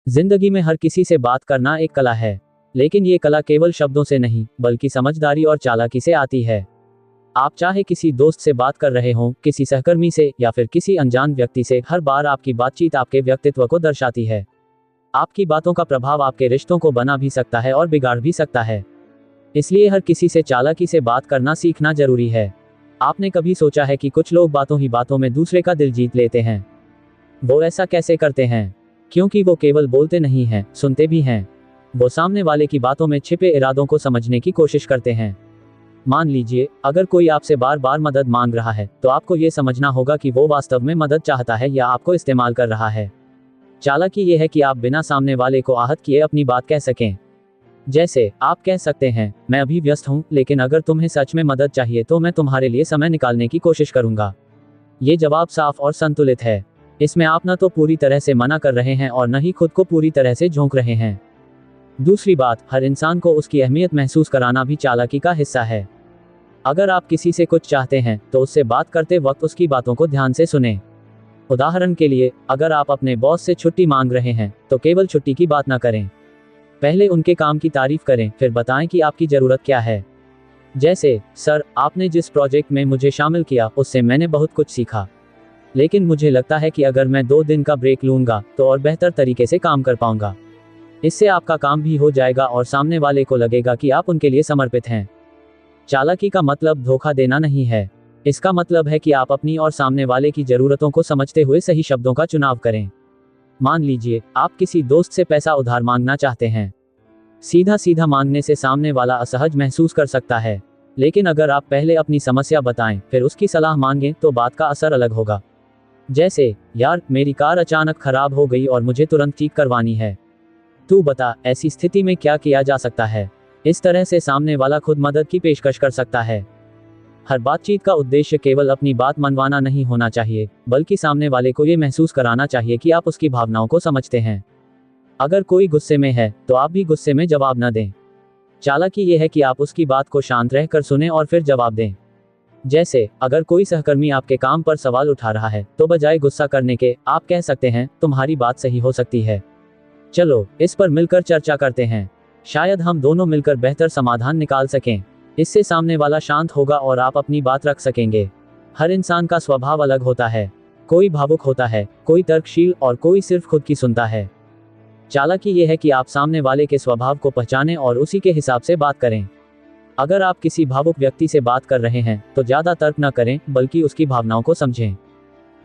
जिंदगी में हर किसी से बात करना एक कला है, लेकिन ये कला केवल शब्दों से नहीं, बल्कि समझदारी और चालाकी से आती है। आप चाहे किसी दोस्त से बात कर रहे हों, किसी सहकर्मी से, या फिर किसी अनजान व्यक्ति से, हर बार आपकी बातचीत आपके व्यक्तित्व को दर्शाती है। आपकी बातों का प्रभाव आपके रिश्तों को बना भी सकता है और बिगाड़ भी सकता है। इसलिए हर किसी से चालाकी से बात करना सीखना जरूरी है। आपने कभी सोचा है कि कुछ लोग बातों ही बातों में दूसरे का दिल जीत लेते हैं? वो ऐसा कैसे करते हैं? क्योंकि वो केवल बोलते नहीं हैं, सुनते भी हैं। वो सामने वाले की बातों में छिपे इरादों को समझने की कोशिश करते हैं। मान लीजिए, अगर कोई आपसे बार बार मदद मांग रहा है, तो आपको ये समझना होगा कि वो वास्तव में मदद चाहता है या आपको इस्तेमाल कर रहा है। चालाकी ये है कि आप बिना सामने वाले को आहत किए अपनी बात कह सकें। जैसे आप कह सकते हैं, मैं अभी व्यस्त हूँ, लेकिन अगर तुम्हें सच में मदद चाहिए तो मैं तुम्हारे लिए समय निकालने की कोशिश करूंगा। ये जवाब साफ और संतुलित है। इसमें आप न तो पूरी तरह से मना कर रहे हैं और न ही खुद को पूरी तरह से झोंक रहे हैं। दूसरी बात, हर इंसान को उसकी अहमियत महसूस कराना भी चालाकी का हिस्सा है। अगर आप किसी से कुछ चाहते हैं, तो उससे बात करते वक्त उसकी बातों को ध्यान से सुनें। उदाहरण के लिए, अगर आप अपने बॉस से छुट्टी मांग रहे हैं, तो केवल छुट्टी की बात न करें। पहले उनके काम की तारीफ करें, फिर बताएं कि आपकी जरूरत क्या है। जैसे, सर, आपने जिस प्रोजेक्ट में मुझे शामिल किया, उससे मैंने बहुत कुछ सीखा, लेकिन मुझे लगता है कि अगर मैं 2 दिन का ब्रेक लूंगा, तो और बेहतर तरीके से काम कर पाऊंगा। इससे आपका काम भी हो जाएगा और सामने वाले को लगेगा कि आप उनके लिए समर्पित हैं। चालाकी का मतलब धोखा देना नहीं है। इसका मतलब है कि आप अपनी और सामने वाले की जरूरतों को समझते हुए सही शब्दों का चुनाव करें। मान लीजिए, आप किसी दोस्त से पैसा उधार मांगना चाहते हैं। सीधा सीधा मांगने से सामने वाला असहज महसूस कर सकता है, लेकिन अगर आप पहले अपनी समस्या बताएं, फिर उसकी सलाह मांगें, तो बात का असर अलग होगा। जैसे, यार, मेरी कार अचानक खराब हो गई और मुझे तुरंत ठीक करवानी है। तू बता, ऐसी स्थिति में क्या किया जा सकता है? इस तरह से सामने वाला खुद मदद की पेशकश कर सकता है। हर बातचीत का उद्देश्य केवल अपनी बात मनवाना नहीं होना चाहिए, बल्कि सामने वाले को ये महसूस कराना चाहिए कि आप उसकी भावनाओं को समझते हैं। अगर कोई गुस्से में है, तो आप भी गुस्से में जवाब न दें। चालाकी ये है कि आप उसकी बात को शांत रहकर सुनें और फिर जवाब दें। जैसे, अगर कोई सहकर्मी आपके काम पर सवाल उठा रहा है, तो बजाय गुस्सा करने के, आप कह सकते हैं, तुम्हारी बात सही हो सकती है। चलो, इस पर मिलकर चर्चा करते हैं। शायद हम दोनों मिलकर बेहतर समाधान निकाल सकें। इससे सामने वाला शांत होगा और आप अपनी बात रख सकेंगे। हर इंसान का स्वभाव अलग होता है। कोई भावुक होता है, कोई तर्कशील और कोई सिर्फ खुद की सुनता है। चालाकी ये है कि आप सामने वाले के स्वभाव को पहचानें और उसी के हिसाब से बात करें। अगर आप किसी भावुक व्यक्ति से बात कर रहे हैं, तो ज्यादा तर्क न करें, बल्कि उसकी भावनाओं को समझें।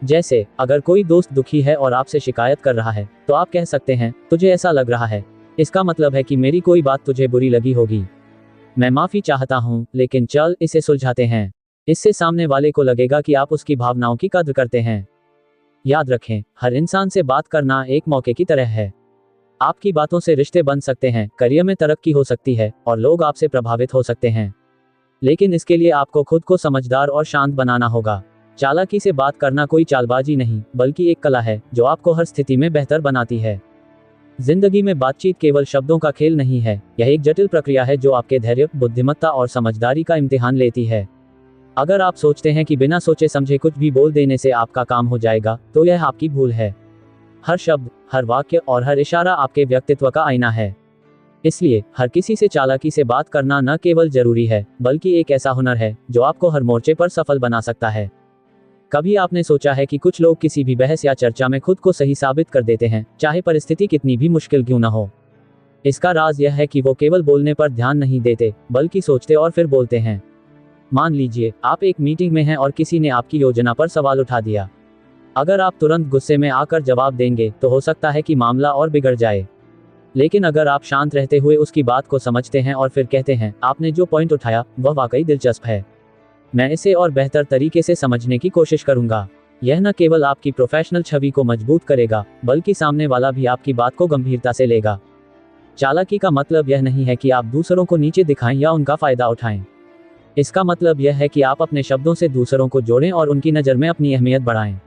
जैसे, अगर कोई दोस्त दुखी है और आपसे शिकायत कर रहा है, तो आप कह सकते हैं, तुझे ऐसा लग रहा है, इसका मतलब है कि मेरी कोई बात तुझे बुरी लगी होगी। मैं माफी चाहता हूँ, लेकिन चल इसे सुलझाते हैं। इससे सामने वाले को लगेगा कि आप उसकी भावनाओं की कद्र करते हैं। याद रखें, हर इंसान से बात करना एक मौके की तरह है। आपकी बातों से रिश्ते बन सकते हैं, करियर में तरक्की हो सकती है, और लोग आपसे प्रभावित हो सकते हैं। लेकिन इसके लिए आपको खुद को समझदार और शांत बनाना होगा। चालाकी से बात करना कोई चालबाजी नहीं, बल्कि एक कला है, जो आपको हर स्थिति में बेहतर बनाती है। जिंदगी में बातचीत केवल शब्दों का खेल नहीं है, यह एक जटिल प्रक्रिया है जो आपके धैर्य, बुद्धिमत्ता और समझदारी का इम्तिहान लेती है। अगर आप सोचते हैं कि बिना सोचे समझे कुछ भी बोल देने से आपका काम हो जाएगा, तो यह आपकी भूल है। हर शब्द, हर वाक्य और हर इशारा आपके व्यक्तित्व का आईना है। इसलिए हर किसी से चालाकी से बात करना न केवल जरूरी है, बल्कि एक ऐसा हुनर है जो आपको हर मोर्चे पर सफल बना सकता है। कभी आपने सोचा है कि कुछ लोग किसी भी बहस या चर्चा में खुद को सही साबित कर देते हैं, चाहे परिस्थिति कितनी भी मुश्किल क्यों न हो? इसका राज यह है कि वो केवल बोलने पर ध्यान नहीं देते, बल्कि सोचते और फिर बोलते हैं। मान लीजिए, आप एक मीटिंग में हैं और किसी ने आपकी योजना पर सवाल उठा दिया। अगर आप तुरंत गुस्से में आकर जवाब देंगे, तो हो सकता है कि मामला और बिगड़ जाए। लेकिन अगर आप शांत रहते हुए उसकी बात को समझते हैं और फिर कहते हैं, आपने जो पॉइंट उठाया, वह वाकई दिलचस्प है, मैं इसे और बेहतर तरीके से समझने की कोशिश करूंगा, यह न केवल आपकी प्रोफेशनल छवि को मजबूत करेगा, बल्कि सामने वाला भी आपकी बात को गंभीरता से लेगा। चालाकी का मतलब यह नहीं है कि आप दूसरों को नीचे दिखाएं या उनका फायदा उठाएं। इसका मतलब यह है कि आप अपने शब्दों से दूसरों को जोड़ें और उनकी नज़र में अपनी अहमियत बढ़ाएं।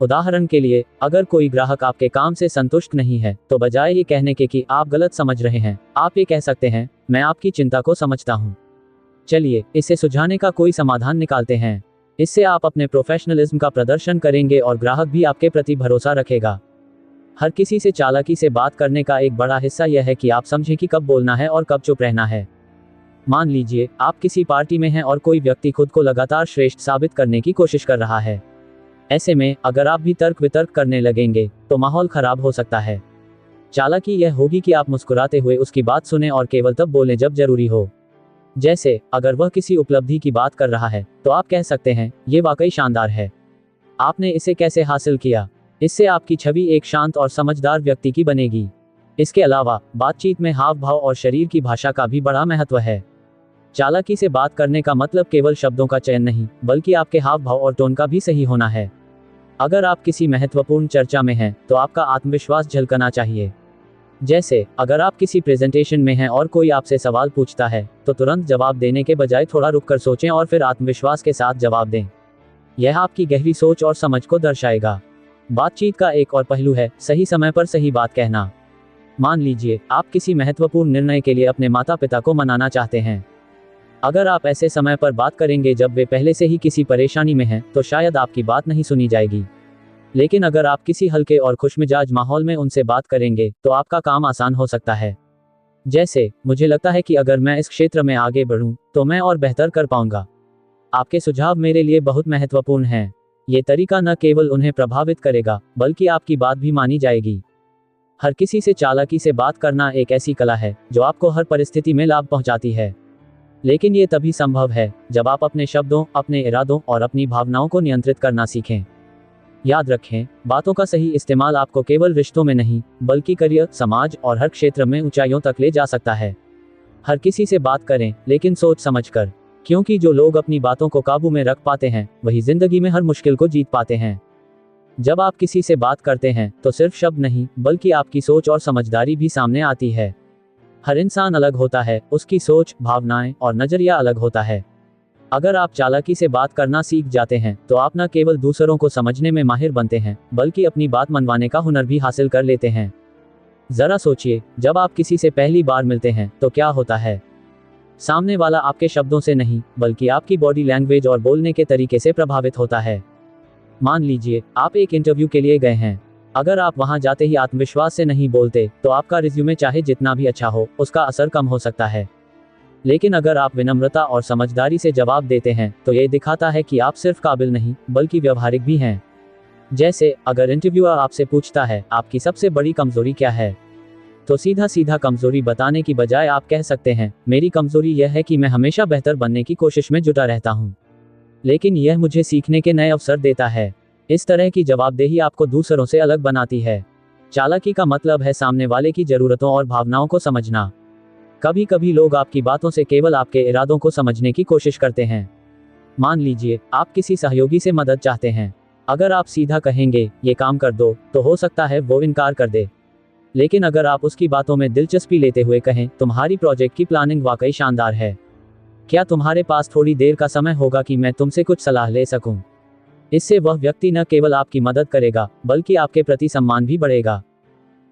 उदाहरण के लिए, अगर कोई ग्राहक आपके काम से संतुष्ट नहीं है, तो बजाय ये कहने के कि आप गलत समझ रहे हैं, आप ये कह सकते हैं, मैं आपकी चिंता को समझता हूँ। चलिए, इसे सुलझाने का कोई समाधान निकालते हैं। इससे आप अपने प्रोफेशनलिज्म का प्रदर्शन करेंगे और ग्राहक भी आपके प्रति भरोसा रखेगा। हर किसी से चालाकी से बात करने का एक बड़ा हिस्सा यह है कि आप समझें कि कब बोलना है और कब चुप रहना है। मान लीजिए आप किसी पार्टी में हैं और कोई व्यक्ति खुद को लगातार श्रेष्ठ साबित करने की कोशिश कर रहा है। ऐसे में अगर आप भी तर्क वितर्क करने लगेंगे तो माहौल खराब हो सकता है। चालाकी यह होगी कि आप मुस्कुराते हुए उसकी बात सुने और केवल तब बोलें जब जरूरी हो। जैसे अगर वह किसी उपलब्धि की बात कर रहा है तो आप कह सकते हैं, ये वाकई शानदार है, आपने इसे कैसे हासिल किया। इससे आपकी छवि एक शांत और समझदार व्यक्ति की बनेगी। इसके अलावा बातचीत में हाव भाव और शरीर की भाषा का भी बड़ा महत्व है। चालाकी से बात करने का मतलब केवल शब्दों का चयन नहीं, बल्कि आपके हाव भाव और टोन का भी सही होना है। अगर आप किसी महत्वपूर्ण चर्चा में हैं तो आपका आत्मविश्वास झलकना चाहिए। जैसे अगर आप किसी प्रेजेंटेशन में हैं और कोई आपसे सवाल पूछता है तो तुरंत जवाब देने के बजाय थोड़ा रुककर सोचें और फिर आत्मविश्वास के साथ जवाब दें। यह आपकी गहरी सोच और समझ को दर्शाएगा। बातचीत का एक और पहलू है सही समय पर सही बात कहना। मान लीजिए आप किसी महत्वपूर्ण निर्णय के लिए अपने माता पिता को मनाना चाहते हैं। अगर आप ऐसे समय पर बात करेंगे जब वे पहले से ही किसी परेशानी में हैं तो शायद आपकी बात नहीं सुनी जाएगी। लेकिन अगर आप किसी हल्के और खुशमिजाज माहौल में उनसे बात करेंगे तो आपका काम आसान हो सकता है। जैसे, मुझे लगता है कि अगर मैं इस क्षेत्र में आगे बढ़ूं तो मैं और बेहतर कर पाऊंगा। आपके सुझाव मेरे लिए बहुत महत्वपूर्ण हैं। ये तरीका न केवल उन्हें प्रभावित करेगा बल्कि आपकी बात भी मानी जाएगी। हर किसी से चालाकी से बात करना एक ऐसी कला है जो आपको हर परिस्थिति में लाभ पहुंचाती है। लेकिन ये तभी संभव है जब आप अपने शब्दों, अपने इरादों और अपनी भावनाओं को नियंत्रित करना सीखें। याद रखें, बातों का सही इस्तेमाल आपको केवल रिश्तों में नहीं बल्कि करियर, समाज और हर क्षेत्र में ऊंचाइयों तक ले जा सकता है। हर किसी से बात करें, लेकिन सोच समझकर, क्योंकि जो लोग अपनी बातों को काबू में रख पाते हैं वही जिंदगी में हर मुश्किल को जीत पाते हैं। जब आप किसी से बात करते हैं तो सिर्फ शब्द नहीं बल्कि आपकी सोच और समझदारी भी सामने आती है। हर इंसान अलग होता है, उसकी सोच, भावनाएं और नजरिया अलग होता है। अगर आप चालाकी से बात करना सीख जाते हैं तो आप न केवल दूसरों को समझने में माहिर बनते हैं बल्कि अपनी बात मनवाने का हुनर भी हासिल कर लेते हैं। जरा सोचिए, जब आप किसी से पहली बार मिलते हैं तो क्या होता है? सामने वाला आपके शब्दों से नहीं बल्कि आपकी बॉडी लैंग्वेज और बोलने के तरीके से प्रभावित होता है। मान लीजिए आप एक इंटरव्यू के लिए गए हैं। अगर आप वहां जाते ही आत्मविश्वास से नहीं बोलते तो आपका रिज्यूमे चाहे जितना भी अच्छा हो उसका असर कम हो सकता है। लेकिन अगर आप विनम्रता और समझदारी से जवाब देते हैं तो ये दिखाता है कि आप सिर्फ काबिल नहीं बल्कि व्यवहारिक भी हैं। जैसे अगर इंटरव्यूअर आपसे पूछता है आपकी सबसे बड़ी कमजोरी क्या है, तो सीधा सीधा कमजोरी बताने की बजाय आप कह सकते हैं, मेरी कमजोरी यह है कि मैं हमेशा बेहतर बनने की कोशिश में जुटा रहता हूँ, लेकिन यह मुझे सीखने के नए अवसर देता है। इस तरह की जवाबदेही आपको दूसरों से अलग बनाती है। चालाकी का मतलब है सामने वाले की जरूरतों और भावनाओं को समझना। कभी कभी लोग आपकी बातों से केवल आपके इरादों को समझने की कोशिश करते हैं। मान लीजिए आप किसी सहयोगी से मदद चाहते हैं। अगर आप सीधा कहेंगे, ये काम कर दो, तो हो सकता है वो इनकार कर दे। लेकिन अगर आप उसकी बातों में दिलचस्पी लेते हुए कहें, तुम्हारी प्रोजेक्ट की प्लानिंग वाकई शानदार है, क्या तुम्हारे पास थोड़ी देर का समय होगा कि मैं तुमसे कुछ सलाह ले सकूं? इससे वह व्यक्ति न केवल आपकी मदद करेगा बल्कि आपके प्रति सम्मान भी बढ़ेगा।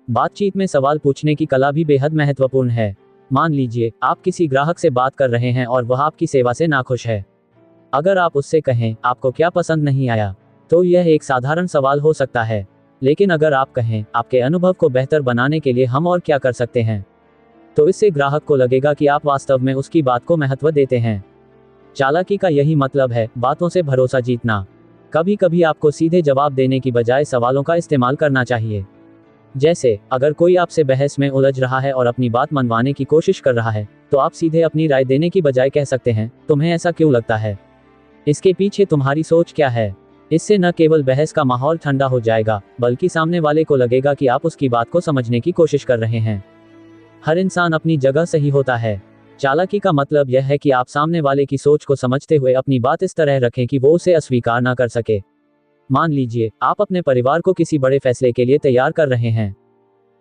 बातचीत में सवाल पूछने की कला भी बेहद महत्वपूर्ण है। मान लीजिए आप किसी ग्राहक से बात कर रहे हैं और वह आपकी सेवा से नाखुश है। अगर आप उससे कहें, आपको क्या पसंद नहीं आया, तो यह एक साधारण सवाल हो सकता है। लेकिन अगर आप कहें, आपके अनुभव को बेहतर बनाने के लिए हम और क्या कर सकते हैं, तो इससे ग्राहक को लगेगा कि आप वास्तव में उसकी बात को महत्व देते हैं। चालाकी का यही मतलब है, बातों से भरोसा जीतना। कभी कभी आपको सीधे जवाब देने की बजाय सवालों का इस्तेमाल करना चाहिए। जैसे अगर कोई आपसे बहस में उलझ रहा है और अपनी बात मनवाने की कोशिश कर रहा है, तो आप सीधे अपनी राय देने की बजाय कह सकते हैं, तुम्हें ऐसा क्यों लगता है, इसके पीछे तुम्हारी सोच क्या है। इससे न केवल बहस का माहौल ठंडा हो जाएगा बल्कि सामने वाले को लगेगा कि आप उसकी बात को समझने की कोशिश कर रहे हैं। हर इंसान अपनी जगह सही होता है। चालाकी का मतलब यह है कि आप सामने वाले की सोच को समझते हुए अपनी बात इस तरह रखें कि वो उसे अस्वीकार न कर सके। मान लीजिए आप अपने परिवार को किसी बड़े फैसले के लिए तैयार कर रहे हैं।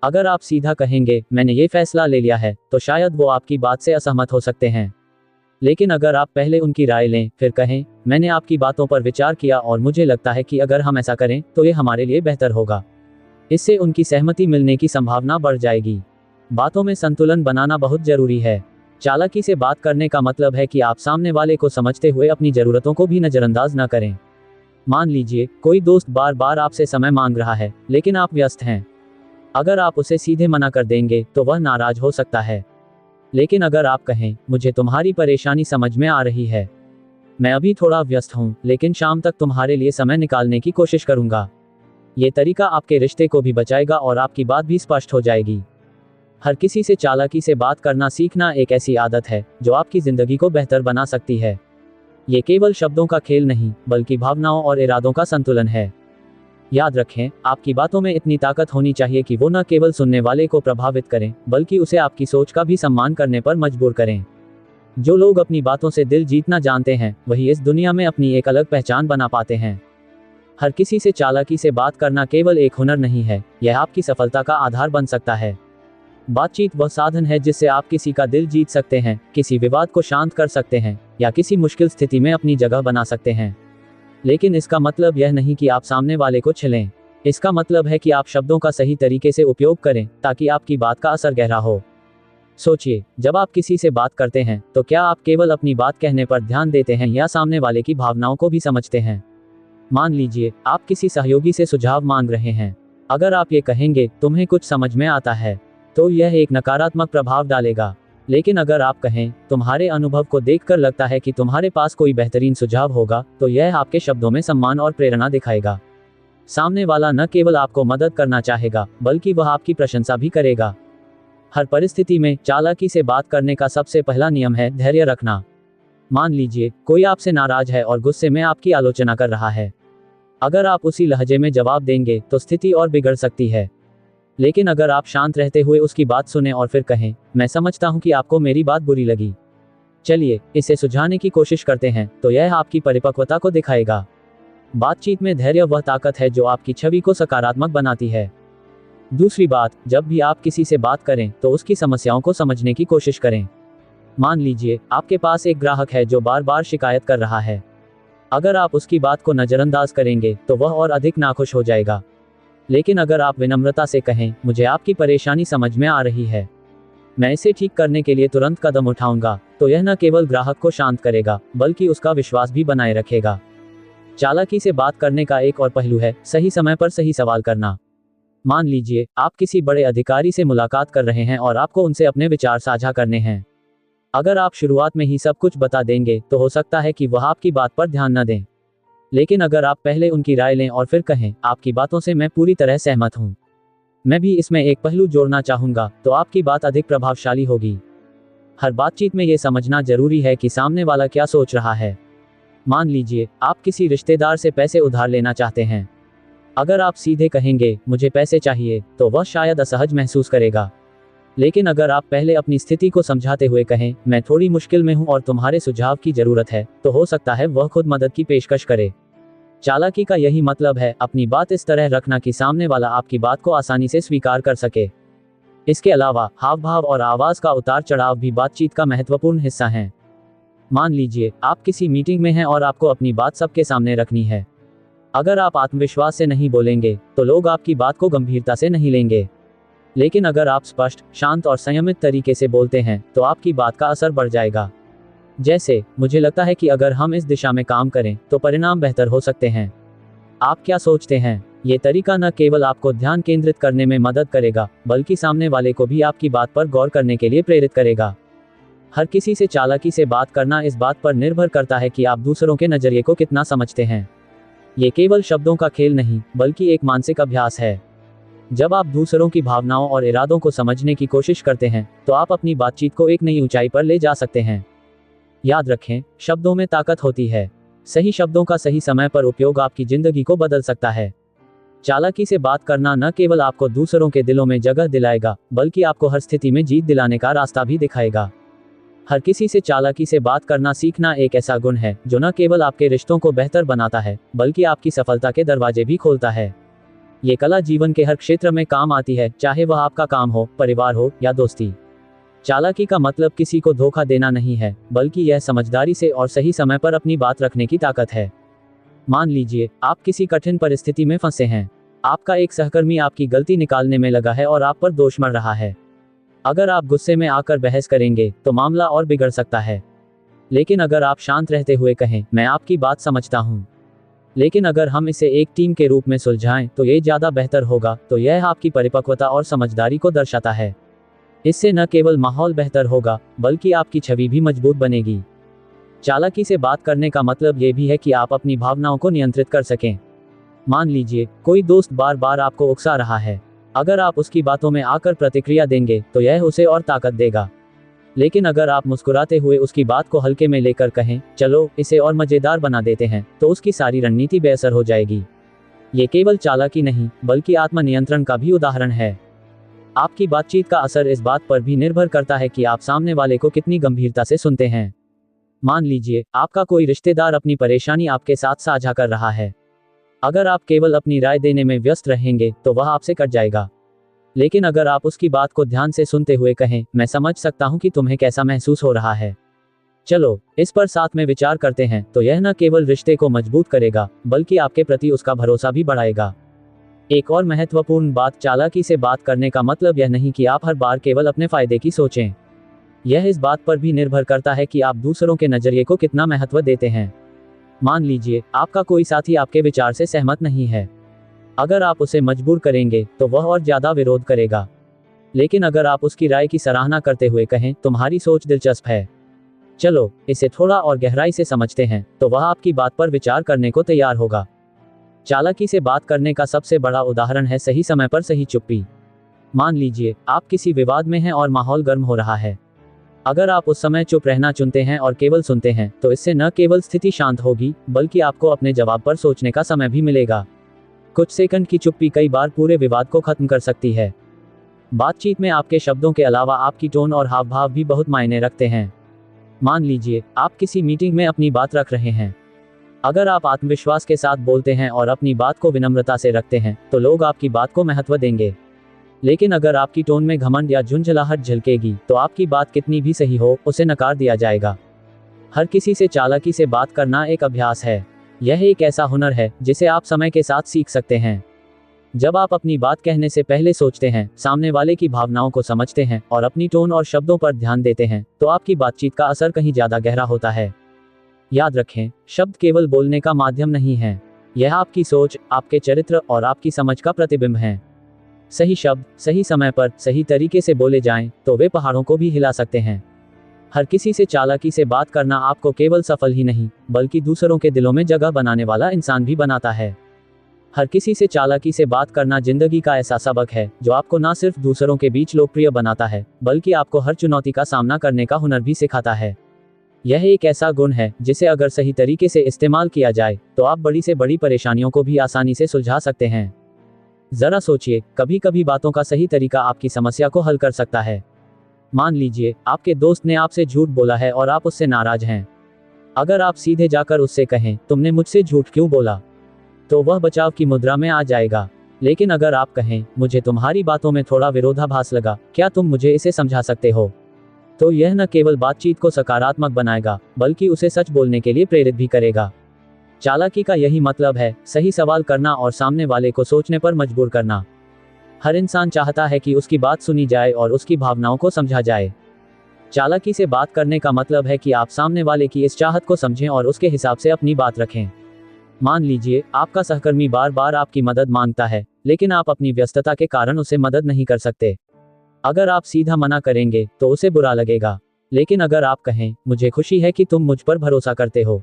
अगर आप सीधा कहेंगे, मैंने ये फैसला ले लिया है, तो शायद वो आपकी बात से असहमत हो सकते हैं। लेकिन अगर आप पहले उनकी राय लें, फिर कहें, मैंने आपकी बातों पर विचार किया और मुझे लगता है कि अगर हम ऐसा करें तो ये हमारे लिए बेहतर होगा, इससे उनकी सहमति मिलने की संभावना बढ़ जाएगी। बातों में संतुलन बनाना बहुत जरूरी है। चालाकी से बात करने का मतलब है कि आप सामने वाले को समझते हुए अपनी जरूरतों को भी नजरअंदाज न करें। मान लीजिए कोई दोस्त बार बार आपसे समय मांग रहा है, लेकिन आप व्यस्त हैं। अगर आप उसे सीधे मना कर देंगे तो वह नाराज हो सकता है। लेकिन अगर आप कहें, मुझे तुम्हारी परेशानी समझ में आ रही है, मैं अभी थोड़ा व्यस्त हूँ, लेकिन शाम तक तुम्हारे लिए समय निकालने की कोशिश करूंगा, ये तरीका आपके रिश्ते को भी बचाएगा और आपकी बात भी स्पष्ट हो जाएगी। हर किसी से चालाकी से बात करना सीखना एक ऐसी आदत है जो आपकी जिंदगी को बेहतर बना सकती है। ये केवल शब्दों का खेल नहीं, बल्कि भावनाओं और इरादों का संतुलन है। याद रखें, आपकी बातों में इतनी ताकत होनी चाहिए कि वो न केवल सुनने वाले को प्रभावित करें, बल्कि उसे आपकी सोच का भी सम्मान करने पर मजबूर करें। जो लोग अपनी बातों से दिल जीतना जानते हैं, वही इस दुनिया में अपनी एक अलग पहचान बना पाते हैं। हर किसी से चालाकी से बात करना केवल एक हुनर नहीं है, यह आपकी सफलता का आधार बन सकता है। बातचीत वह साधन है जिससे आप किसी का दिल जीत सकते हैं, किसी विवाद को शांत कर सकते हैं, या किसी मुश्किल स्थिति में अपनी जगह बना सकते हैं। लेकिन इसका मतलब यह नहीं कि आप सामने वाले को छिलें। इसका मतलब है कि आप शब्दों का सही तरीके से उपयोग करें, ताकि आपकी बात का असर गहरा हो। सोचिए, जब आप किसी से बात करते हैं तो क्या आप केवल अपनी बात कहने पर ध्यान देते हैं या सामने वाले की भावनाओं को भी समझते हैं? मान लीजिए आप किसी सहयोगी से सुझाव मांग रहे हैं। अगर आप ये कहेंगे, तुम्हें कुछ समझ में आता है, तो यह एक नकारात्मक प्रभाव डालेगा। लेकिन अगर आप कहें, तुम्हारे अनुभव को देखकर लगता है कि तुम्हारे पास कोई बेहतरीन सुझाव होगा, तो यह आपके शब्दों में सम्मान और प्रेरणा दिखाएगा। सामने वाला न केवल आपको मदद करना चाहेगा, बल्कि वह आपकी प्रशंसा भी करेगा। हर परिस्थिति में चालाकी से बात करने का सबसे पहला नियम है धैर्य रखना। मान लीजिए कोई आपसे नाराज है और गुस्से में आपकी आलोचना कर रहा है। अगर आप उसी लहजे में जवाब देंगे तो स्थिति और बिगड़ सकती है। लेकिन अगर आप शांत रहते हुए उसकी बात सुने और फिर कहें, मैं समझता हूं कि आपको मेरी बात बुरी लगी, चलिए इसे सुलझाने की कोशिश करते हैं, तो यह आपकी परिपक्वता को दिखाएगा। बातचीत में धैर्य वह ताकत है जो आपकी छवि को सकारात्मक बनाती है। दूसरी बात, जब भी आप किसी से बात करें तो उसकी समस्याओं को समझने की कोशिश करें। मान लीजिए आपके पास एक ग्राहक है जो बार बार शिकायत कर रहा है। अगर आप उसकी बात को नजरअंदाज करेंगे तो वह और अधिक नाखुश हो जाएगा। लेकिन अगर आप विनम्रता से कहें, मुझे आपकी परेशानी समझ में आ रही है, मैं इसे ठीक करने के लिए तुरंत कदम उठाऊंगा, तो यह न केवल ग्राहक को शांत करेगा, बल्कि उसका विश्वास भी बनाए रखेगा। चालाकी से बात करने का एक और पहलू है सही समय पर सही सवाल करना। मान लीजिए आप किसी बड़े अधिकारी से मुलाकात कर रहे हैं और आपको उनसे अपने विचार साझा करने हैं। अगर आप शुरुआत में ही सब कुछ बता देंगे तो हो सकता है कि वह आपकी बात पर ध्यान न दें। लेकिन अगर आप पहले उनकी राय लें और फिर कहें, आपकी बातों से मैं पूरी तरह सहमत हूं, मैं भी इसमें एक पहलू जोड़ना चाहूंगा, तो आपकी बात अधिक प्रभावशाली होगी। हर बातचीत में यह समझना जरूरी है कि सामने वाला क्या सोच रहा है। मान लीजिए आप किसी रिश्तेदार से पैसे उधार लेना चाहते हैं। अगर आप सीधे कहेंगे, मुझे पैसे चाहिए, तो वह शायद असहज महसूस करेगा। लेकिन अगर आप पहले अपनी स्थिति को समझाते हुए कहें, मैं थोड़ी मुश्किल में हूं और तुम्हारे सुझाव की जरूरत है, तो हो सकता है वह खुद मदद की पेशकश करे। चालाकी का यही मतलब है, अपनी बात इस तरह रखना कि सामने वाला आपकी बात को आसानी से स्वीकार कर सके। इसके अलावा हाव भाव और आवाज का उतार चढ़ाव भी बातचीत का महत्वपूर्ण हिस्सा है। मान लीजिए आप किसी मीटिंग में हैं और आपको अपनी बात सबके सामने रखनी है। अगर आप आत्मविश्वास से नहीं बोलेंगे तो लोग आपकी बात को गंभीरता से नहीं लेंगे। लेकिन अगर आप स्पष्ट, शांत और संयमित तरीके से बोलते हैं तो आपकी बात का असर बढ़ जाएगा। जैसे, मुझे लगता है कि अगर हम इस दिशा में काम करें तो परिणाम बेहतर हो सकते हैं। आप क्या सोचते हैं? ये तरीका न केवल आपको ध्यान केंद्रित करने में मदद करेगा, बल्कि सामने वाले को भी आपकी बात पर गौर करने के लिए प्रेरित करेगा। हर किसी से चालाकी से बात करना इस बात पर निर्भर करता है कि आप दूसरों के नजरिए को कितना समझते हैं। ये केवल शब्दों का खेल नहीं, बल्कि एक मानसिक अभ्यास है। जब आप दूसरों की भावनाओं और इरादों को समझने की कोशिश करते हैं, तो आप अपनी बातचीत को एक नई ऊंचाई पर ले जा सकते हैं। याद रखें, शब्दों में ताकत होती है। सही शब्दों का सही समय पर उपयोग आपकी जिंदगी को बदल सकता है। चालाकी से बात करना न केवल आपको दूसरों के दिलों में जगह दिलाएगा, बल्कि आपको हर स्थिति में जीत दिलाने का रास्ता भी दिखाएगा। हर किसी से चालाकी से बात करना सीखना एक ऐसा गुण है जो न केवल आपके रिश्तों को बेहतर बनाता है, बल्कि आपकी सफलता के दरवाजे भी खोलता है। ये कला जीवन के हर क्षेत्र में काम आती है, चाहे वह आपका काम हो, परिवार हो या दोस्ती। चालाकी का मतलब किसी को धोखा देना नहीं है, बल्कि यह समझदारी से और सही समय पर अपनी बात रखने की ताकत है। मान लीजिए आप किसी कठिन परिस्थिति में फंसे हैं। आपका एक सहकर्मी आपकी गलती निकालने में लगा है और आप पर दोष मढ़ रहा है। अगर आप गुस्से में आकर बहस करेंगे तो मामला और बिगड़ सकता है। लेकिन अगर आप शांत रहते हुए कहें, मैं आपकी बात समझता हूं, लेकिन अगर हम इसे एक टीम के रूप में सुलझाएं तो ये ज़्यादा बेहतर होगा। तो यह आपकी परिपक्वता और समझदारी को दर्शाता है। इससे न केवल माहौल बेहतर होगा बल्कि आपकी छवि भी मजबूत बनेगी। चालाकी से बात करने का मतलब ये भी है कि आप अपनी भावनाओं को नियंत्रित कर सकें। मान लीजिए कोई दोस्त बार बार आपको उकसा रहा है। अगर आप उसकी बातों में आकर प्रतिक्रिया देंगे तो यह उसे और ताकत देगा। लेकिन अगर आप मुस्कुराते हुए उसकी बात को हल्के में लेकर कहें, चलो इसे और मज़ेदार बना देते हैं, तो उसकी सारी रणनीति बेअसर हो जाएगी। ये केवल चालाकी नहीं बल्कि आत्मनियंत्रण का भी उदाहरण है। आपकी बातचीत का असर इस बात पर भी निर्भर करता है कि आप सामने वाले को कितनी गंभीरता से सुनते हैं। मान लीजिए आपका कोई रिश्तेदार अपनी परेशानी आपके साथ साझा कर रहा है। अगर आप केवल अपनी राय देने में व्यस्त रहेंगे तो वह आपसे कट जाएगा। लेकिन अगर आप उसकी बात को ध्यान से सुनते हुए कहें, मैं समझ सकता हूं कि तुम्हें कैसा महसूस हो रहा है, चलो इस पर साथ में विचार करते हैं, तो यह न केवल रिश्ते को मजबूत करेगा बल्कि आपके प्रति उसका भरोसा भी बढ़ाएगा। एक और महत्वपूर्ण बात, चालाकी से बात करने का मतलब यह नहीं कि आप हर बार केवल अपने फायदे की सोचें। यह इस बात पर भी निर्भर करता है कि आप दूसरों के नजरिए को कितना महत्व देते हैं। मान लीजिए आपका कोई साथी आपके विचार से सहमत नहीं है। अगर आप उसे मजबूर करेंगे तो वह और ज्यादा विरोध करेगा। लेकिन अगर आप उसकी राय की सराहना करते हुए कहें, तुम्हारी सोच दिलचस्प है, चलो इसे थोड़ा और गहराई से समझते हैं, तो वह आपकी बात पर विचार करने को तैयार होगा। चालाकी से बात करने का सबसे बड़ा उदाहरण है सही समय पर सही चुप्पी। मान लीजिए आप किसी विवाद में हैं और माहौल गर्म हो रहा है। अगर आप उस समय चुप रहना चुनते हैं और केवल सुनते हैं तो इससे न केवल स्थिति शांत होगी बल्कि आपको अपने जवाब पर सोचने का समय भी मिलेगा। कुछ सेकंड की चुप्पी कई बार पूरे विवाद को खत्म कर सकती है। बातचीत में आपके शब्दों के अलावा आपकी टोन और हाव भाव भी बहुत मायने रखते हैं। मान लीजिए आप किसी मीटिंग में अपनी बात रख रहे हैं। अगर आप आत्मविश्वास के साथ बोलते हैं और अपनी बात को विनम्रता से रखते हैं तो लोग आपकी बात को महत्व देंगे। लेकिन अगर आपकी टोन में घमंड या झुंझलाहट झलकेगी तो आपकी बात कितनी भी सही हो, उसे नकार दिया जाएगा। हर किसी से चालाकी से बात करना एक अभ्यास है। यह एक ऐसा हुनर है जिसे आप समय के साथ सीख सकते हैं। जब आप अपनी बात कहने से पहले सोचते हैं, सामने वाले की भावनाओं को समझते हैं और अपनी टोन और शब्दों पर ध्यान देते हैं, तो आपकी बातचीत का असर कहीं ज्यादा गहरा होता है। याद रखें, शब्द केवल बोलने का माध्यम नहीं है, यह आपकी सोच, आपके चरित्र और आपकी समझ का प्रतिबिंब है। सही शब्द सही समय पर सही तरीके से बोले जाएं, तो वे पहाड़ों को भी हिला सकते हैं। हर किसी से चालाकी से बात करना आपको केवल सफल ही नहीं बल्कि दूसरों के दिलों में जगह बनाने वाला इंसान भी बनाता है। हर किसी से चालाकी से बात करना जिंदगी का ऐसा सबक है जो आपको न सिर्फ दूसरों के बीच लोकप्रिय बनाता है बल्कि आपको हर चुनौती का सामना करने का हुनर भी सिखाता है। यह एक ऐसा गुण है जिसे अगर सही तरीके से इस्तेमाल किया जाए तो आप बड़ी से बड़ी परेशानियों को भी आसानी से सुलझा सकते हैं। जरा सोचिए, कभी कभी बातों का सही तरीका आपकी समस्या को हल कर सकता है। मान लीजिए आपके दोस्त ने आपसे झूठ बोला है और आप उससे नाराज हैं। अगर आप सीधे जाकर उससे कहें, तुमने मुझसे झूठ क्यों बोला, तो वह बचाव की मुद्रा में आ जाएगा। लेकिन अगर आप कहें, मुझे तुम्हारी बातों में थोड़ा विरोधाभास लगा, क्या तुम मुझे इसे समझा सकते हो, तो यह न केवल बातचीत को सकारात्मक बनाएगा बल्कि उसे सच बोलने के लिए प्रेरित भी करेगा। चालाकी का यही मतलब है, सही सवाल करना और सामने वाले को सोचने पर मजबूर करना। हर इंसान चाहता है कि उसकी बात सुनी जाए और उसकी भावनाओं को समझा जाए। चालाकी से बात करने का मतलब है कि आप सामने वाले की इस चाहत को समझें और उसके हिसाब से अपनी बात रखें। मान लीजिए आपका सहकर्मी बार बार आपकी मदद मांगता है, लेकिन आप अपनी व्यस्तता के कारण उसे मदद नहीं कर सकते। अगर आप सीधा मना करेंगे तो उसे बुरा लगेगा। लेकिन अगर आप कहें, मुझे खुशी है कि तुम मुझ पर भरोसा करते हो,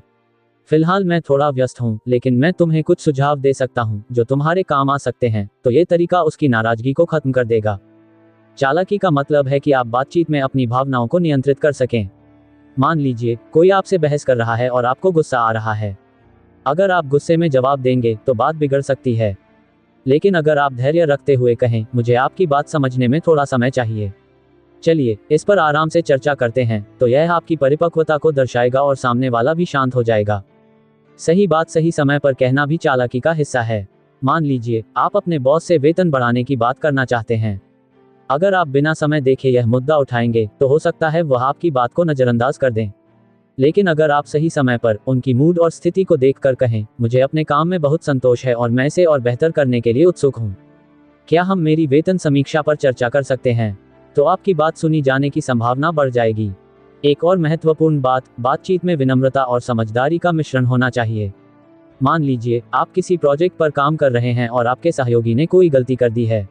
फिलहाल मैं थोड़ा व्यस्त हूं, लेकिन मैं तुम्हें कुछ सुझाव दे सकता हूं जो तुम्हारे काम आ सकते हैं, तो ये तरीका उसकी नाराजगी को खत्म कर देगा। चालाकी का मतलब है कि आप बातचीत में अपनी भावनाओं को नियंत्रित कर सकें। मान लीजिए कोई आपसे बहस कर रहा है और आपको गुस्सा आ रहा है। अगर आप गुस्से में जवाब देंगे तो बात बिगड़ सकती है। लेकिन अगर आप धैर्य रखते हुए कहें, मुझे आपकी बात समझने में थोड़ा समय चाहिए, चलिए इस पर आराम से चर्चा करते हैं, तो यह आपकी परिपक्वता को दर्शाएगा और सामने वाला भी शांत हो जाएगा। सही बात सही समय पर कहना भी चालाकी का हिस्सा है। मान लीजिए आप अपने बॉस से वेतन बढ़ाने की बात करना चाहते हैं। अगर आप बिना समय देखे यह मुद्दा उठाएंगे तो हो सकता है वह आपकी बात को नजरअंदाज कर दें। लेकिन अगर आप सही समय पर उनकी मूड और स्थिति को देखकर कहें, मुझे अपने काम में बहुत संतोष है और मैं इसे और बेहतर करने के लिए उत्सुक हूं, क्या हम मेरी वेतन समीक्षा पर चर्चा कर सकते हैं, तो आपकी बात सुनी जाने की संभावना बढ़ जाएगी। एक और महत्वपूर्ण बात, बातचीत में विनम्रता और समझदारी का मिश्रण होना चाहिए। मान लीजिए आप किसी प्रोजेक्ट पर काम कर रहे हैं और आपके सहयोगी ने कोई गलती कर दी है।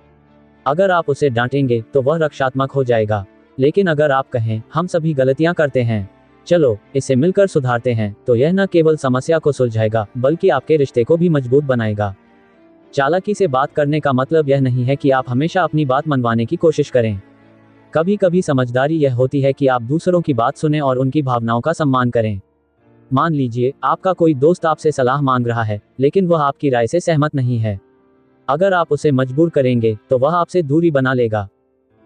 अगर आप उसे डांटेंगे तो वह रक्षात्मक हो जाएगा। लेकिन अगर आप कहें, हम सभी गलतियां करते हैं, चलो इसे मिलकर सुधारते हैं, तो यह न केवल समस्या को सुलझाएगा बल्कि आपके रिश्ते को भी मजबूत बनाएगा। चालाकी से बात करने का मतलब यह नहीं है कि आप हमेशा अपनी बात मनवाने की कोशिश करें। कभी कभी समझदारी यह होती है कि आप दूसरों की बात सुनें और उनकी भावनाओं का सम्मान करें। मान लीजिए आपका कोई दोस्त आपसे सलाह मांग रहा है, लेकिन वह आपकी राय से सहमत नहीं है। अगर आप उसे मजबूर करेंगे तो वह आपसे दूरी बना लेगा।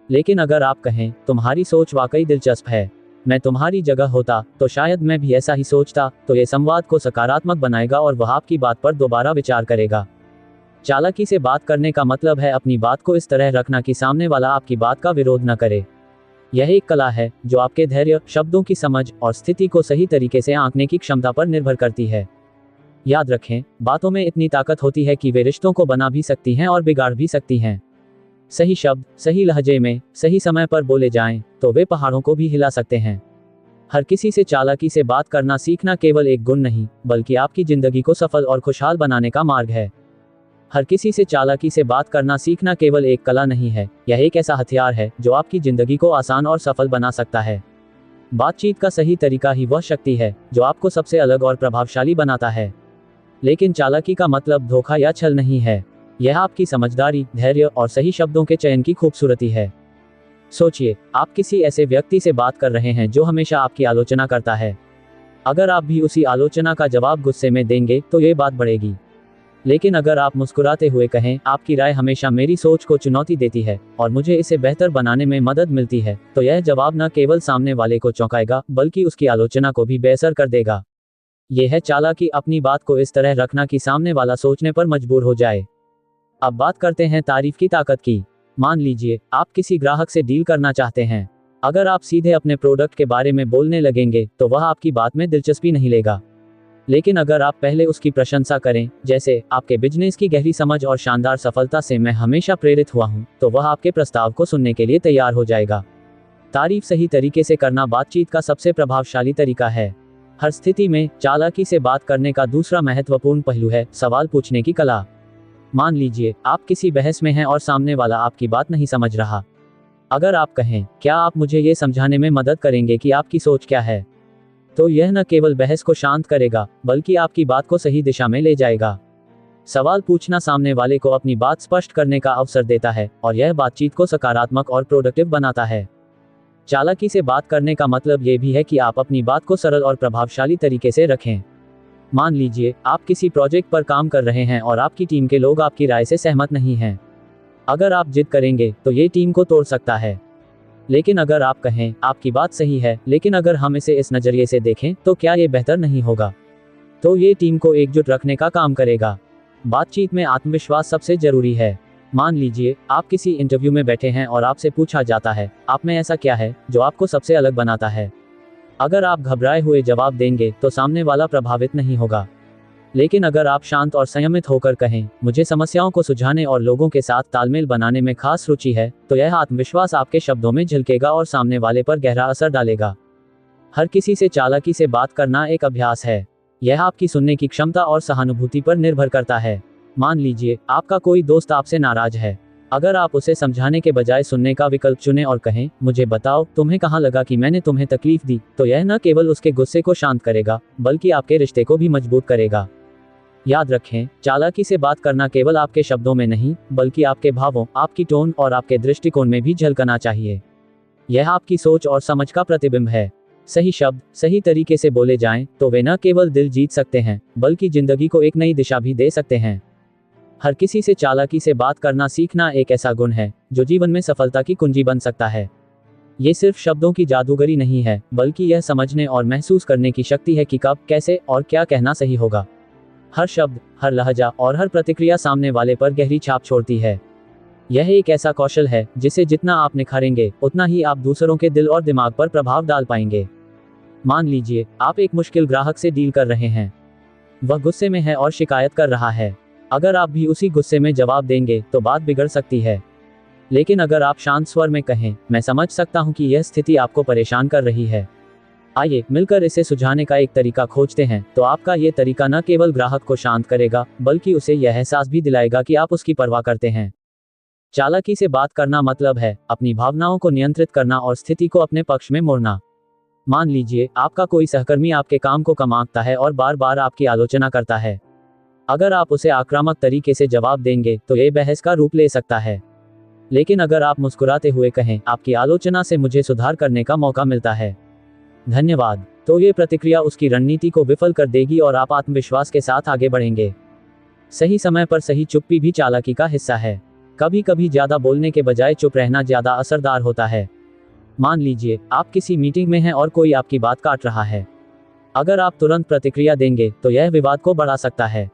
लेकिन अगर आप कहें, तुम्हारी सोच वाकई दिलचस्प है, मैं तुम्हारी जगह होता तो शायद मैं भी ऐसा ही सोचता, तो ये संवाद को सकारात्मक बनाएगा और वह आपकी बात पर दोबारा विचार करेगा। चालाकी से बात करने का मतलब है अपनी बात को इस तरह रखना कि सामने वाला आपकी बात का विरोध न करे। यह एक कला है जो आपके धैर्य, शब्दों की समझ और स्थिति को सही तरीके से आंकने की क्षमता पर निर्भर करती है। याद रखें, बातों में इतनी ताकत होती है कि वे रिश्तों को बना भी सकती हैं और बिगाड़ भी सकती हैं। सही शब्द सही लहजे में सही समय पर बोले जाएं, तो वे पहाड़ों को भी हिला सकते हैं। हर किसी से चालाकी से बात करना सीखना केवल एक गुण नहीं, बल्कि आपकी जिंदगी को सफल और खुशहाल बनाने का मार्ग है। हर किसी से चालाकी से बात करना सीखना केवल एक कला नहीं है, यह एक ऐसा हथियार है जो आपकी जिंदगी को आसान और सफल बना सकता है। बातचीत का सही तरीका ही वह शक्ति है जो आपको सबसे अलग और प्रभावशाली बनाता है। लेकिन चालाकी का मतलब धोखा या छल नहीं है। यह आपकी समझदारी, धैर्य और सही शब्दों के चयन की खूबसूरती है। सोचिए, आप किसी ऐसे व्यक्ति से बात कर रहे हैं जो हमेशा आपकी आलोचना करता है। अगर आप भी उसी आलोचना का जवाब गुस्से में देंगे तो ये बात बढ़ेगी। लेकिन अगर आप मुस्कुराते हुए कहें, आपकी राय हमेशा मेरी सोच को चुनौती देती है और मुझे इसे बेहतर बनाने में मदद मिलती है, तो यह जवाब न केवल सामने वाले को चौंकाएगा बल्कि उसकी आलोचना को भी बेअसर कर देगा। यह है चालाकी, अपनी बात को इस तरह रखना कि सामने वाला सोचने पर मजबूर हो जाए। अब बात करते हैं तारीफ की ताकत की। मान लीजिए आप किसी ग्राहक से डील करना चाहते हैं। अगर आप सीधे अपने प्रोडक्ट के बारे में बोलने लगेंगे तो वह आपकी बात में दिलचस्पी नहीं लेगा। लेकिन अगर आप पहले उसकी प्रशंसा करें, जैसे आपके बिजनेस की गहरी समझ और शानदार सफलता से मैं हमेशा प्रेरित हुआ हूं, तो वह आपके प्रस्ताव को सुनने के लिए तैयार हो जाएगा। तारीफ सही तरीके से करना बातचीत का सबसे प्रभावशाली तरीका है। हर स्थिति में चालाकी से बात करने का दूसरा महत्वपूर्ण पहलू है सवाल पूछने की कला। मान लीजिए आप किसी बहस में हैं और सामने वाला आपकी बात नहीं समझ रहा। अगर आप कहें, क्या आप मुझे ये समझाने में मदद करेंगे कि आपकी सोच क्या है, तो यह न केवल बहस को शांत करेगा बल्कि आपकी बात को सही दिशा में ले जाएगा। सवाल पूछना सामने वाले को अपनी बात स्पष्ट करने का अवसर देता है और यह बातचीत को सकारात्मक और प्रोडक्टिव बनाता है। चालाकी से बात करने का मतलब ये भी है कि आप अपनी बात को सरल और प्रभावशाली तरीके से रखें। मान लीजिए आप किसी प्रोजेक्ट पर काम कर रहे हैं और आपकी टीम के लोग आपकी राय से सहमत नहीं हैं। अगर आप जिद करेंगे तो ये टीम को तोड़ सकता है। लेकिन अगर आप कहें, आपकी बात सही है, लेकिन अगर हम इसे इस नजरिए से देखें तो क्या ये बेहतर नहीं होगा, तो ये टीम को एकजुट रखने का काम करेगा। बातचीत में आत्मविश्वास सबसे जरूरी है। मान लीजिए आप किसी इंटरव्यू में बैठे हैं और आपसे पूछा जाता है, आप में ऐसा क्या है जो आपको सबसे अलग बनाता है। अगर आप घबराए हुए जवाब देंगे तो सामने वाला प्रभावित नहीं होगा। लेकिन अगर आप शांत और संयमित होकर कहें, मुझे समस्याओं को सुलझाने और लोगों के साथ तालमेल बनाने में खास रुचि है, तो यह आत्मविश्वास आपके शब्दों में झलकेगा और सामने वाले पर गहरा असर डालेगा। हर किसी से चालाकी से बात करना एक अभ्यास है। यह आपकी सुनने की क्षमता और सहानुभूति पर निर्भर करता है। मान लीजिए आपका कोई दोस्त आपसे नाराज है। अगर आप उसे समझाने के बजाय सुनने का विकल्प चुनें और कहें, मुझे बताओ तुम्हें कहाँ लगा कि मैंने तुम्हें तकलीफ दी, तो यह न केवल उसके गुस्से को शांत करेगा बल्कि आपके रिश्ते को भी मजबूत करेगा। याद रखें, चालाकी से बात करना केवल आपके शब्दों में नहीं बल्कि आपके भावों, आपकी टोन और आपके दृष्टिकोण में भी झलकना चाहिए। यह आपकी सोच और समझ का प्रतिबिंब है। सही शब्द सही तरीके से बोले जाएं तो वे न केवल दिल जीत सकते हैं बल्कि जिंदगी को एक नई दिशा भी दे सकते हैं। हर किसी से चालाकी से बात करना सीखना एक ऐसा गुण है जो जीवन में सफलता की कुंजी बन सकता है। ये सिर्फ शब्दों की जादूगरी नहीं है, बल्कि यह समझने और महसूस करने की शक्ति है कि कब, कैसे और क्या कहना सही होगा। हर शब्द, हर लहजा और हर प्रतिक्रिया सामने वाले पर गहरी छाप छोड़ती है। यह एक ऐसा कौशल है जिसे जितना आप निखारेंगे उतना ही आप दूसरों के दिल और दिमाग पर प्रभाव डाल पाएंगे। मान लीजिए आप एक मुश्किल ग्राहक से डील कर रहे हैं। वह गुस्से में है और शिकायत कर रहा है। अगर आप भी उसी गुस्से में जवाब देंगे तो बात बिगड़ सकती है। लेकिन अगर आप शांत स्वर में कहें, मैं समझ सकता हूं कि यह स्थिति आपको परेशान कर रही है, आइए मिलकर इसे सुझाने का एक तरीका खोजते हैं। तो आपका ये तरीका न केवल ग्राहक को शांत करेगा, बल्कि उसे यह एहसास भी दिलाएगा कि आप उसकी परवाह करते हैं। चालाकी से बात करना मतलब है अपनी भावनाओं को नियंत्रित करना और स्थिति को अपने पक्ष में मोड़ना। मान लीजिए आपका कोई सहकर्मी आपके काम को कम आंकता है और बार बार आपकी आलोचना करता है। अगर आप उसे आक्रामक तरीके से जवाब देंगे तो ये बहस का रूप ले सकता है। लेकिन अगर आप मुस्कुराते हुए कहें, आपकी आलोचना से मुझे सुधार करने का मौका मिलता है, धन्यवाद, तो ये प्रतिक्रिया उसकी रणनीति को विफल कर देगी और आप आत्मविश्वास के साथ आगे बढ़ेंगे। सही समय पर सही चुप्पी भी चालाकी का हिस्सा है। कभी कभी ज्यादा बोलने के बजाय चुप रहना ज्यादा असरदार होता है। मान लीजिए आप किसी मीटिंग में हैं और कोई आपकी बात काट रहा है। अगर आप तुरंत प्रतिक्रिया देंगे तो यह विवाद को बढ़ा सकता है।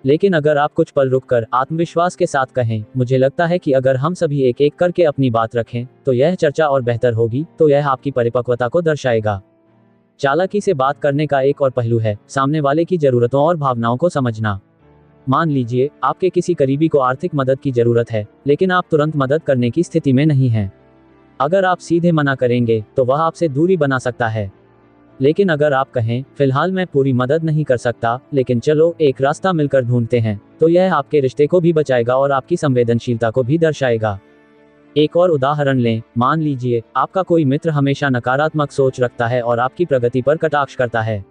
लेकिन अगर आप कुछ पल रुककर आत्मविश्वास के साथ कहें, मुझे लगता है कि अगर हम सभी एक एक करके अपनी बात रखें तो यह चर्चा और बेहतर होगी, तो यह आपकी परिपक्वता को दर्शाएगा। चालाकी से बात करने का एक और पहलू है सामने वाले की जरूरतों और भावनाओं को समझना। मान लीजिए आपके किसी करीबी को आर्थिक मदद की जरूरत है, लेकिन आप तुरंत मदद करने की स्थिति में नहीं हैं। अगर आप सीधे मना करेंगे तो वह आपसे दूरी बना सकता है। लेकिन अगर आप कहें, फिलहाल मैं पूरी मदद नहीं कर सकता, लेकिन चलो एक रास्ता मिलकर ढूंढते हैं, तो यह आपके रिश्ते को भी बचाएगा और आपकी संवेदनशीलता को भी दर्शाएगा। एक और उदाहरण लें, मान लीजिए आपका कोई मित्र हमेशा नकारात्मक सोच रखता है और आपकी प्रगति पर कटाक्ष करता है।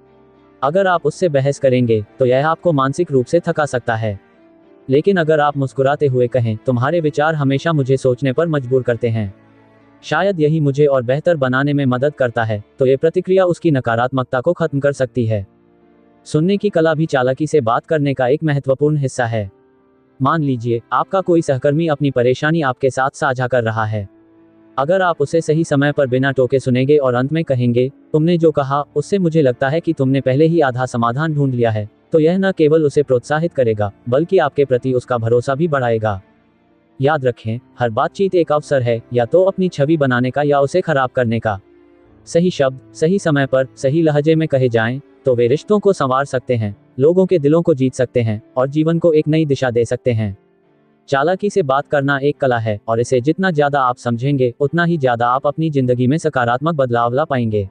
अगर आप उससे बहस करेंगे तो यह आपको मानसिक रूप से थका सकता है। लेकिन अगर आप मुस्कुराते हुए कहें, तुम्हारे विचार हमेशा मुझे सोचने पर मजबूर करते हैं, शायद यही मुझे और बेहतर बनाने में मदद करता है, तो ये प्रतिक्रिया उसकी नकारात्मकता को खत्म कर सकती है। सुनने की कला भी चालाकी से बात करने का एक महत्वपूर्ण हिस्सा है। मान लीजिए आपका कोई सहकर्मी अपनी परेशानी आपके साथ साझा कर रहा है। अगर आप उसे सही समय पर बिना टोके सुनेंगे और अंत में कहेंगे, तुमने जो कहा उससे मुझे लगता है कि तुमने पहले ही आधा समाधान ढूंढ लिया है, तो यह न केवल उसे प्रोत्साहित करेगा, बल्कि आपके प्रति उसका भरोसा भी बढ़ाएगा। याद रखें, हर बातचीत एक अवसर है, या तो अपनी छवि बनाने का या उसे खराब करने का। सही शब्द सही समय पर सही लहजे में कहे जाएं, तो वे रिश्तों को संवार सकते हैं, लोगों के दिलों को जीत सकते हैं और जीवन को एक नई दिशा दे सकते हैं। चालाकी से बात करना एक कला है और इसे जितना ज्यादा आप समझेंगे, उतना ही ज्यादा आप अपनी जिंदगी में सकारात्मक बदलाव ला पाएंगे।